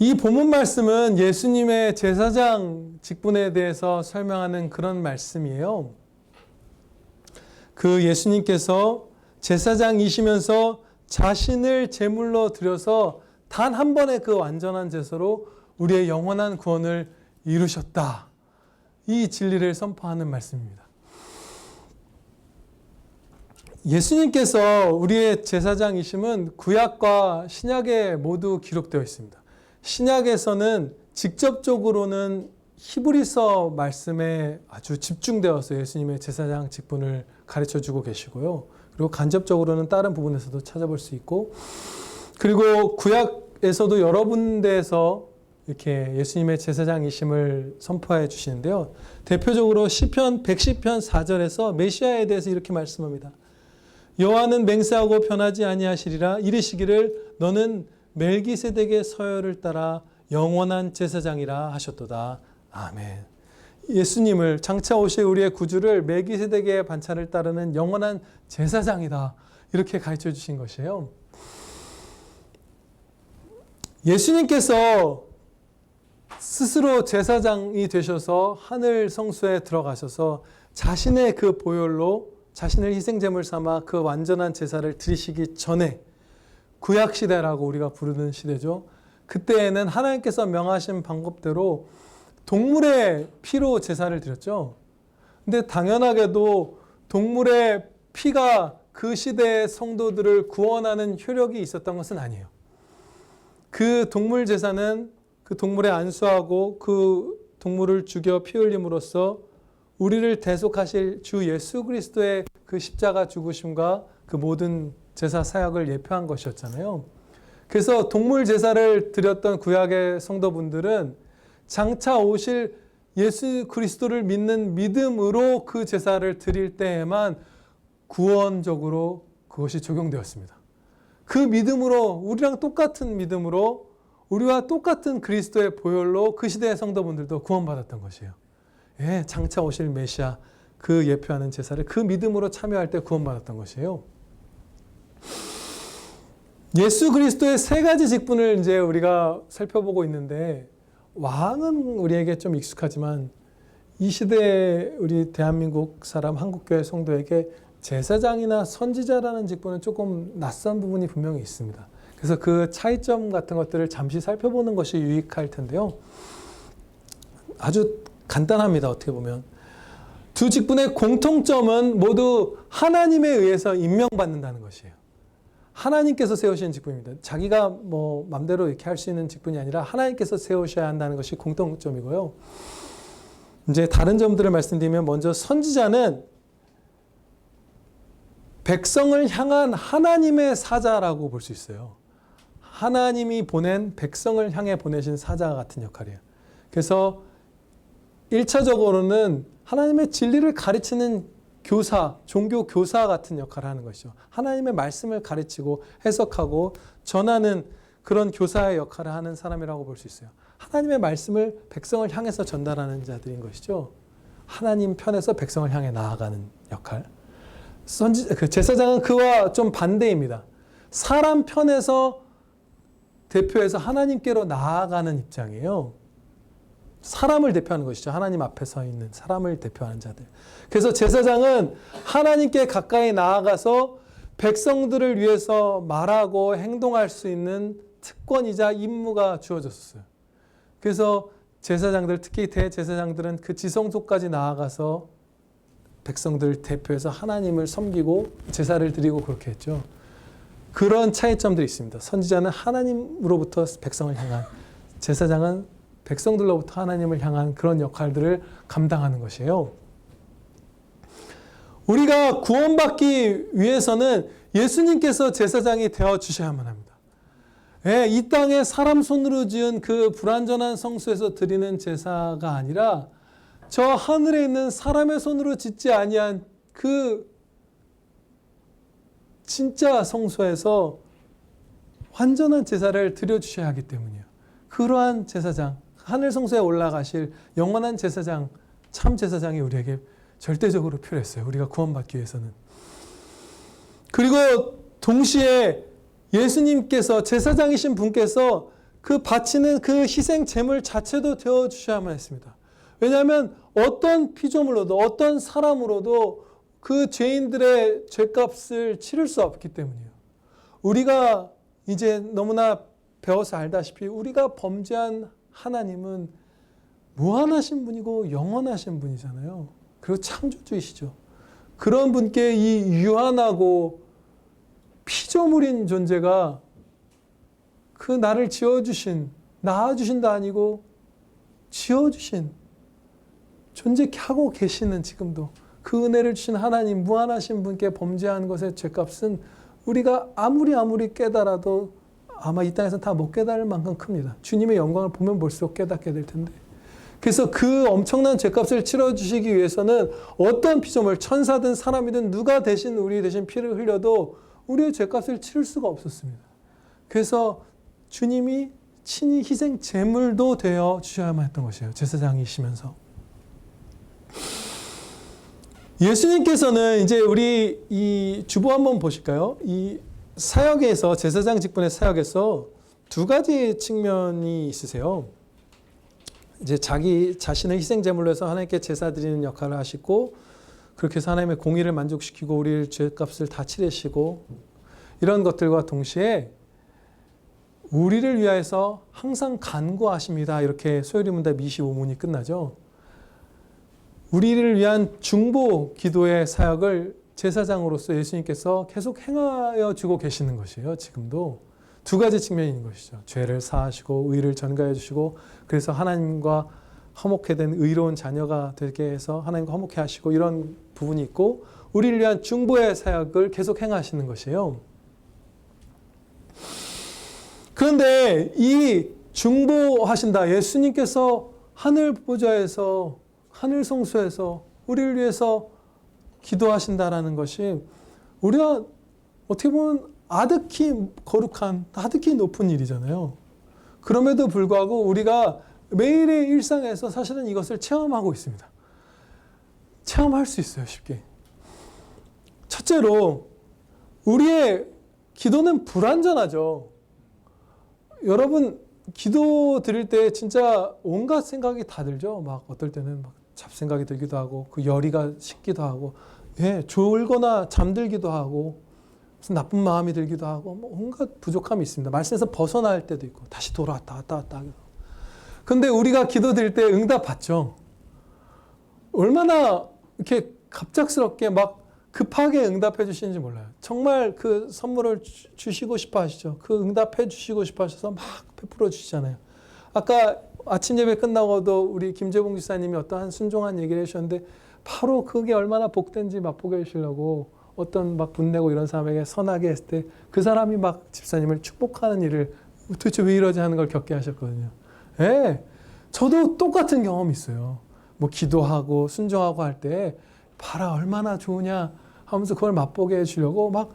이 본문 말씀은 예수님의 제사장 직분에 대해서 설명하는 그런 말씀이에요. 그 예수님께서 제사장이시면서 자신을 제물로 드려서 단 한 번의 그 완전한 제사로 우리의 영원한 구원을 이루셨다. 이 진리를 선포하는 말씀입니다. 예수님께서 우리의 제사장이심은 구약과 신약에 모두 기록되어 있습니다. 신약에서는 직접적으로는 히브리서 말씀에 아주 집중되어서 예수님의 제사장 직분을 가르쳐주고 계시고요. 그리고 간접적으로는 다른 부분에서도 찾아볼 수 있고, 그리고 구약에서도 여러 군데에서 이렇게 예수님의 제사장이심을 선포해 주시는데요. 대표적으로 시편 110편 4절에서 메시아에 대해서 이렇게 말씀합니다. 여호와는 맹세하고 변하지 아니하시리라. 이르시기를 너는 멜기세덱의 서열을 따라 영원한 제사장이라 하셨도다. 아멘. 예수님을 장차 오실 우리의 구주를 멜기세덱의 반차를 따르는 영원한 제사장이다. 이렇게 가르쳐 주신 것이에요. 예수님께서 스스로 제사장이 되셔서 하늘 성소에 들어가셔서 자신의 그 보혈로 자신을 희생제물 삼아 그 완전한 제사를 드리시기 전에, 구약시대라고 우리가 부르는 시대죠. 그때에는 하나님께서 명하신 방법대로 동물의 피로 제사를 드렸죠. 근데 당연하게도 동물의 피가 그 시대의 성도들을 구원하는 효력이 있었던 것은 아니에요. 그 동물 제사는 그 동물에 안수하고 그 동물을 죽여 피 흘림으로써 우리를 대속하실 주 예수 그리스도의 그 십자가 죽으심과 그 모든 제사 사역을 예표한 것이었잖아요. 그래서 동물 제사를 드렸던 구약의 성도분들은 장차 오실 예수 그리스도를 믿는 믿음으로 그 제사를 드릴 때에만 구원적으로 그것이 적용되었습니다. 그 믿음으로, 우리랑 똑같은 믿음으로, 우리와 똑같은 그리스도의 보혈로 그 시대의 성도분들도 구원받았던 것이에요. 예, 장차 오실 메시아 그 예표하는 제사를 그 믿음으로 참여할 때 구원받았던 것이에요. 예수 그리스도의 세 가지 직분을 이제 우리가 살펴보고 있는데, 왕은 우리에게 좀 익숙하지만 이 시대의 우리 대한민국 사람, 한국교회 성도에게 제사장이나 선지자라는 직분은 조금 낯선 부분이 분명히 있습니다. 그래서 그 차이점 같은 것들을 잠시 살펴보는 것이 유익할 텐데요. 아주 간단합니다. 어떻게 보면 두 직분의 공통점은 모두 하나님에 의해서 임명받는다는 것이에요. 하나님께서 세우신 직분입니다. 자기가 뭐 맘대로 이렇게 할 수 있는 직분이 아니라 하나님께서 세우셔야 한다는 것이 공통점이고요. 이제 다른 점들을 말씀드리면, 먼저 선지자는 백성을 향한 하나님의 사자라고 볼 수 있어요. 하나님이 보낸, 백성을 향해 보내신 사자 같은 역할이에요. 그래서 1차적으로는 하나님의 진리를 가르치는 교사, 종교 교사 같은 역할을 하는 것이죠. 하나님의 말씀을 가르치고 해석하고 전하는 그런 교사의 역할을 하는 사람이라고 볼 수 있어요. 하나님의 말씀을 백성을 향해서 전달하는 자들인 것이죠. 하나님 편에서 백성을 향해 나아가는 역할. 제사장은 그와 좀 반대입니다. 사람 편에서 대표해서 하나님께로 나아가는 입장이에요. 사람을 대표하는 것이죠. 하나님 앞에 서 있는 사람을 대표하는 자들. 그래서 제사장은 하나님께 가까이 나아가서 백성들을 위해서 말하고 행동할 수 있는 특권이자 임무가 주어졌어요. 그래서 제사장들, 특히 대제사장들은 그 지성소까지 나아가서 백성들을 대표해서 하나님을 섬기고 제사를 드리고 그렇게 했죠. 그런 차이점들이 있습니다. 선지자는 하나님으로부터 백성을 향한, 제사장은 백성들로부터 하나님을 향한 그런 역할들을 감당하는 것이에요. 우리가 구원받기 위해서는 예수님께서 제사장이 되어 주셔야만 합니다. 예, 이 땅에 사람 손으로 지은 그 불완전한 성소에서 드리는 제사가 아니라 저 하늘에 있는 사람의 손으로 짓지 아니한 그 진짜 성소에서 완전한 제사를 드려주셔야 하기 때문이에요. 그러한 제사장, 하늘 성소에 올라가실 영원한 제사장, 참 제사장이 우리에게 절대적으로 필요했어요. 우리가 구원받기 위해서는. 그리고 동시에 예수님께서, 제사장이신 분께서 그 바치는 그 희생 제물 자체도 되어 주셔야만 했습니다. 왜냐하면 어떤 피조물로도 어떤 사람으로도 그 죄인들의 죄값을 치를 수 없기 때문이에요. 우리가 이제 너무나 배워서 알다시피 우리가 범죄한 하나님은 무한하신 분이고 영원하신 분이잖아요. 그리고 창조주이시죠. 그런 분께 이 유한하고 피조물인 존재가 그 나를 지어주신, 낳아주신다 아니고 지어주신 존재케 하고 계시는 지금도 그 은혜를 주신 하나님, 무한하신 분께 범죄한 것의 죄값은 우리가 아무리 깨달아도 아마 이 땅에서 다 못 깨달을 만큼 큽니다. 주님의 영광을 보면 볼수록 깨닫게 될 텐데. 그래서 그 엄청난 죄값을 치러주시기 위해서는 어떤 피조물, 천사든 사람이든 누가 대신 우리 대신 피를 흘려도 우리의 죄값을 치를 수가 없었습니다. 그래서 주님이 친히 희생 제물도 되어 주셔야만 했던 것이에요. 제사장이시면서. 예수님께서는 이제 우리 이 주보 한번 보실까요? 이 사역에서, 제사장 직분의 사역에서 두 가지 측면이 있으세요. 이제 자기 자신을 희생 제물로 해서 하나님께 제사 드리는 역할을 하시고, 그렇게 해서 하나님의 공의를 만족시키고 우리의 죄값을 다 치르시고, 이런 것들과 동시에 우리를 위하여서 항상 간구하십니다. 이렇게 소요리문답 25문이 끝나죠. 우리를 위한 중보 기도의 사역을 제사장으로서 예수님께서 계속 행하여 주고 계시는 것이에요. 지금도 두 가지 측면이 있는 것이죠. 죄를 사하시고 의를 전가해 주시고, 그래서 하나님과 화목해 된 의로운 자녀가 되게 해서 하나님과 화목해 하시고, 이런 부분이 있고, 우리를 위한 중보의 사역을 계속 행하시는 것이에요. 그런데 이 중보하신다, 예수님께서 하늘 보좌에서, 하늘 성소에서 우리를 위해서 기도하신다라는 것이 우리가 어떻게 보면 아득히 거룩한, 아득히 높은 일이잖아요. 그럼에도 불구하고 우리가 매일의 일상에서 사실은 이것을 체험하고 있습니다. 체험할 수 있어요, 쉽게. 첫째로 우리의 기도는 불완전하죠. 여러분 기도 드릴 때 진짜 온갖 생각이 다 들죠. 막 어떨 때는 막 잡생각이 들기도 하고, 그 열의가 식기도 하고, 예, 졸거나 잠들기도 하고, 무슨 나쁜 마음이 들기도 하고, 뭐 온갖 부족함이 있습니다. 말씀에서 벗어날 때도 있고, 다시 돌아왔다 왔다 하고. 근데 우리가 기도 드릴 때 응답 받죠. 얼마나 이렇게 갑작스럽게 막 급하게 응답해 주시는지 몰라요. 정말 그 선물을 주시고 싶어 하시죠. 그 응답해 주시고 싶어 하셔서 막 베풀어 주시잖아요. 아까 아침 예배 끝나고도 우리 김재봉 지사님이 어떠한 순종한 얘기를 해주셨는데, 바로 그게 얼마나 복된지 맛보게 해주시려고 어떤 막 분내고 이런 사람에게 선하게 했을 때 그 사람이 막 집사님을 축복하는 일을 도대체 왜 이러지 하는 걸 겪게 하셨거든요. 예, 저도 똑같은 경험이 있어요. 뭐 기도하고 순종하고 할 때 봐라 얼마나 좋으냐 하면서 그걸 맛보게 해주려고 막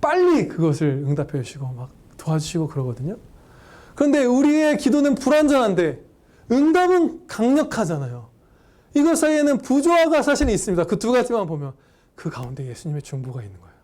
빨리 그것을 응답해 주시고 막 도와주시고 그러거든요. 그런데 우리의 기도는 불완전한데 응답은 강력하잖아요. 이것 사이에는 부조화가 사실 있습니다. 그 두 가지만 보면 그 가운데 예수님의 중보가 있는 거예요.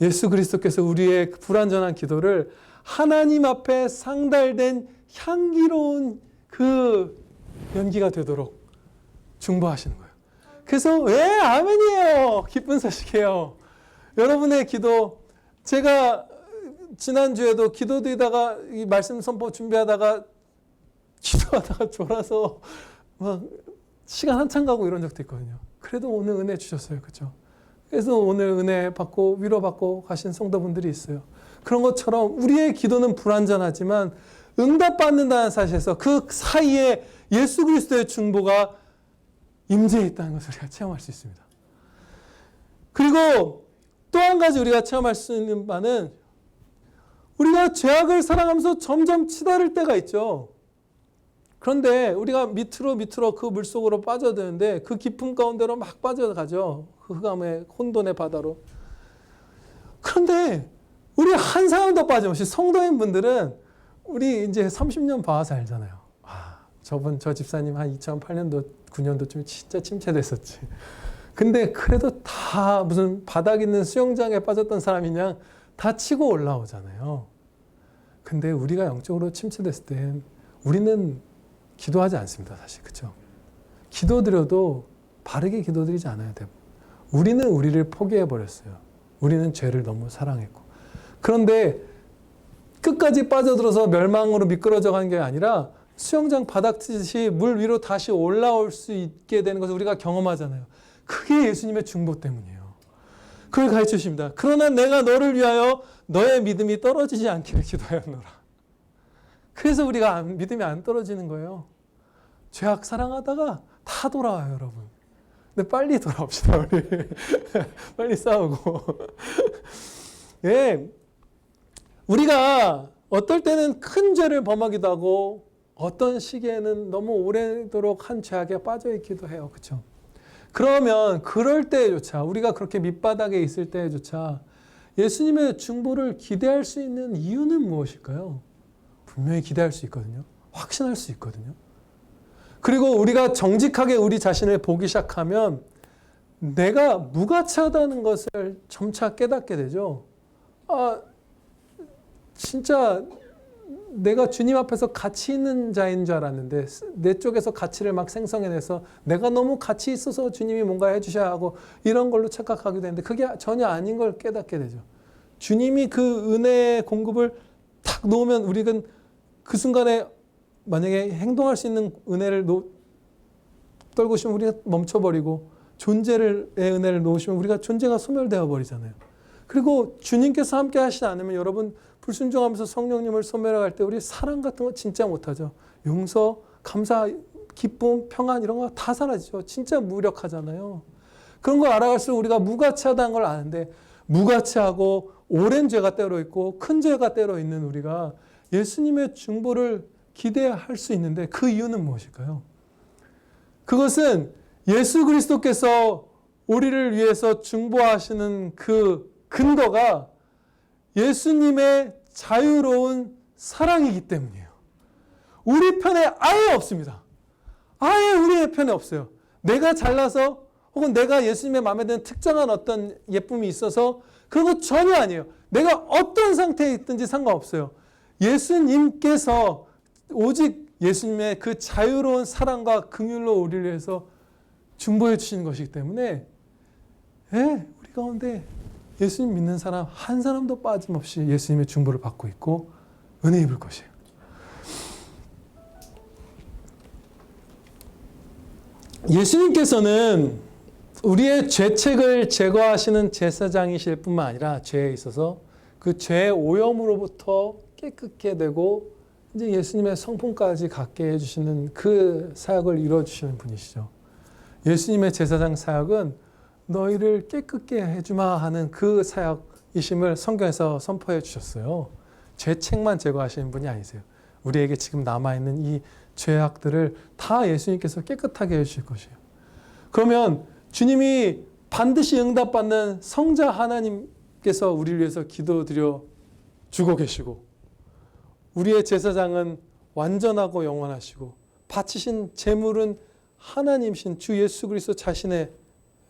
예수 그리스도께서 우리의 불완전한 기도를 하나님 앞에 상달된 향기로운 그 연기가 되도록 중보하시는 거예요. 그래서 왜 아멘이에요. 기쁜 소식이에요. 여러분의 기도, 제가 지난주에도 기도드리다가 이 말씀 선포 준비하다가 기도하다가 졸아서 막 시간 한참 가고 이런 적도 있거든요. 그래도 오늘 은혜 주셨어요. 그렇죠? 그래서 오늘 은혜 받고 위로받고 가신 성도분들이 있어요. 그런 것처럼 우리의 기도는 불완전하지만 응답받는다는 사실에서 그 사이에 예수 그리스도의 중보가 임재해 있다는 것을 우리가 체험할 수 있습니다. 그리고 또 한 가지 우리가 체험할 수 있는 바는, 우리가 죄악을 살아가면서 점점 치달을 때가 있죠. 그런데 우리가 밑으로 그 물속으로 빠져드는데 그 깊은 가운데로 막 빠져가죠. 그 흑암의 혼돈의 바다로. 그런데 우리 한 사람도 빠짐없이 성도인 분들은 우리 이제 30년 봐서 알잖아요. 저 집사님 한 2008년도 9년도쯤에 진짜 침체됐었지. 근데 그래도 다 무슨 바닥 있는 수영장에 빠졌던 사람이냐 다 치고 올라오잖아요. 근데 우리가 영적으로 침체됐을 땐 우리는 기도하지 않습니다. 사실 그렇죠? 기도드려도 바르게 기도드리지 않아야 돼요. 우리는 우리를 포기해버렸어요. 우리는 죄를 너무 사랑했고. 그런데 끝까지 빠져들어서 멸망으로 미끄러져 가는 게 아니라 수영장 바닥 트듯이 물 위로 다시 올라올 수 있게 되는 것을 우리가 경험하잖아요. 그게 예수님의 중보 때문이에요. 그걸 가르쳐 주십니다. 그러나 내가 너를 위하여 너의 믿음이 떨어지지 않기를 기도하였노라. 그래서 우리가 믿음이 안 떨어지는 거예요. 죄악 사랑하다가 다 돌아와요, 여러분. 근데 빨리 돌아옵시다, 우리. 빨리 싸우고. 예. 우리가 어떨 때는 큰 죄를 범하기도 하고 어떤 시기에는 너무 오래도록 한 죄악에 빠져 있기도 해요. 그렇죠? 그러면 그럴 때조차 우리가 그렇게 밑바닥에 있을 때조차 예수님의 중보를 기대할 수 있는 이유는 무엇일까요? 분명히 기대할 수 있거든요. 확신할 수 있거든요. 그리고 우리가 정직하게 우리 자신을 보기 시작하면 내가 무가치하다는 것을 점차 깨닫게 되죠. 아, 진짜 내가 주님 앞에서 가치 있는 자인 줄 알았는데 내 쪽에서 가치를 막 생성해내서 내가 너무 가치 있어서 주님이 뭔가 해주셔야 하고 이런 걸로 착각하게 되는데 그게 전혀 아닌 걸 깨닫게 되죠. 주님이 그 은혜의 공급을 탁 놓으면 우리는 그 순간에 만약에 행동할 수 있는 은혜를 떨구시면 우리가 멈춰버리고 존재의 은혜를 놓으시면 우리가 존재가 소멸되어 버리잖아요. 그리고 주님께서 함께 하시지 않으면 여러분 불순종하면서 성령님을 소멸할 때 우리 사랑 같은 거 진짜 못하죠. 용서, 감사, 기쁨, 평안 이런 거 다 사라지죠. 진짜 무력하잖아요. 그런 걸 알아갈수록 우리가 무가치하다는 걸 아는데 무가치하고 오랜 죄가 때로 있고 큰 죄가 때로 있는 우리가 예수님의 중보를 기대할 수 있는데 그 이유는 무엇일까요? 그것은 예수 그리스도께서 우리를 위해서 중보하시는 그 근거가 예수님의 자유로운 사랑이기 때문이에요. 우리 편에 아예 없습니다. 아예 우리의 편에 없어요. 내가 잘나서 혹은 내가 예수님의 마음에 드는 특정한 어떤 예쁨이 있어서 그런 거 전혀 아니에요. 내가 어떤 상태에 있든지 상관없어요. 예수님께서 오직 예수님의 그 자유로운 사랑과 긍휼로 우리를 위해서 중보해 주시는 것이기 때문에 우리 가운데 예수님 믿는 사람 한 사람도 빠짐없이 예수님의 중보를 받고 있고 은혜 입을 것이에요. 예수님께서는 우리의 죄책을 제거하시는 제사장이실 뿐만 아니라 죄에 있어서 그 죄의 오염으로부터 깨끗게 되고 이제 예수님의 성품까지 갖게 해주시는 그 사역을 이루어주시는 분이시죠. 예수님의 제사장 사역은 너희를 깨끗게 해주마 하는 그 사역이심을 성경에서 선포해 주셨어요. 죄책만 제거하시는 분이 아니세요. 우리에게 지금 남아있는 이 죄악들을 다 예수님께서 깨끗하게 해주실 것이에요. 그러면 주님이 반드시 응답받는 성자 하나님께서 우리를 위해서 기도드려 주고 계시고 우리의 제사장은 완전하고 영원하시고 바치신 제물은 하나님이신 주 예수 그리스도 자신의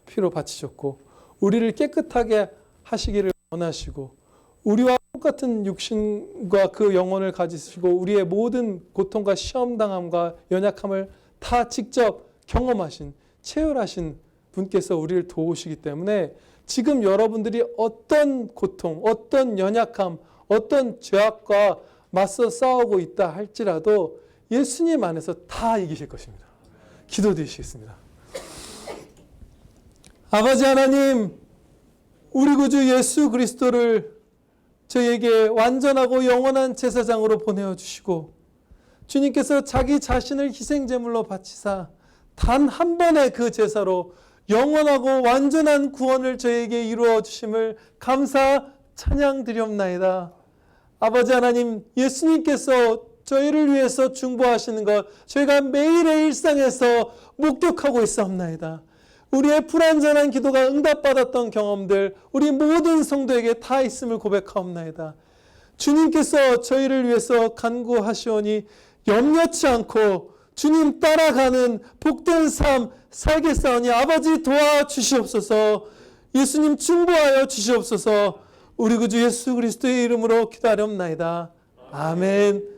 피로 바치셨고 우리를 깨끗하게 하시기를 원하시고 우리와 똑같은 육신과 그 영혼을 가지시고 우리의 모든 고통과 시험당함과 연약함을 다 직접 경험하신 체혈하신 분께서 우리를 도우시기 때문에 지금 여러분들이 어떤 고통, 어떤 연약함, 어떤 죄악과 맞서 싸우고 있다 할지라도 예수님 안에서 다 이기실 것입니다. 기도드리시겠습니다. 아버지 하나님, 우리 구주 예수 그리스도를 저희에게 완전하고 영원한 제사장으로 보내어주시고 주님께서 자기 자신을 희생제물로 바치사 단 한 번의 그 제사로 영원하고 완전한 구원을 저희에게 이루어 주심을 감사 찬양 드리옵나이다. 아버지 하나님, 예수님께서 저희를 위해서 중보하시는 것 저희가 매일의 일상에서 목격하고 있사옵나이다. 우리의 불완전한 기도가 응답받았던 경험들 우리 모든 성도에게 다 있음을 고백하옵나이다. 주님께서 저희를 위해서 간구하시오니 염려치 않고 주님 따라가는 복된 삶 살겠사오니 아버지 도와주시옵소서. 예수님 중보하여 주시옵소서. 우리 구주 예수 그리스도의 이름으로 기도하옵나이다. 아멘.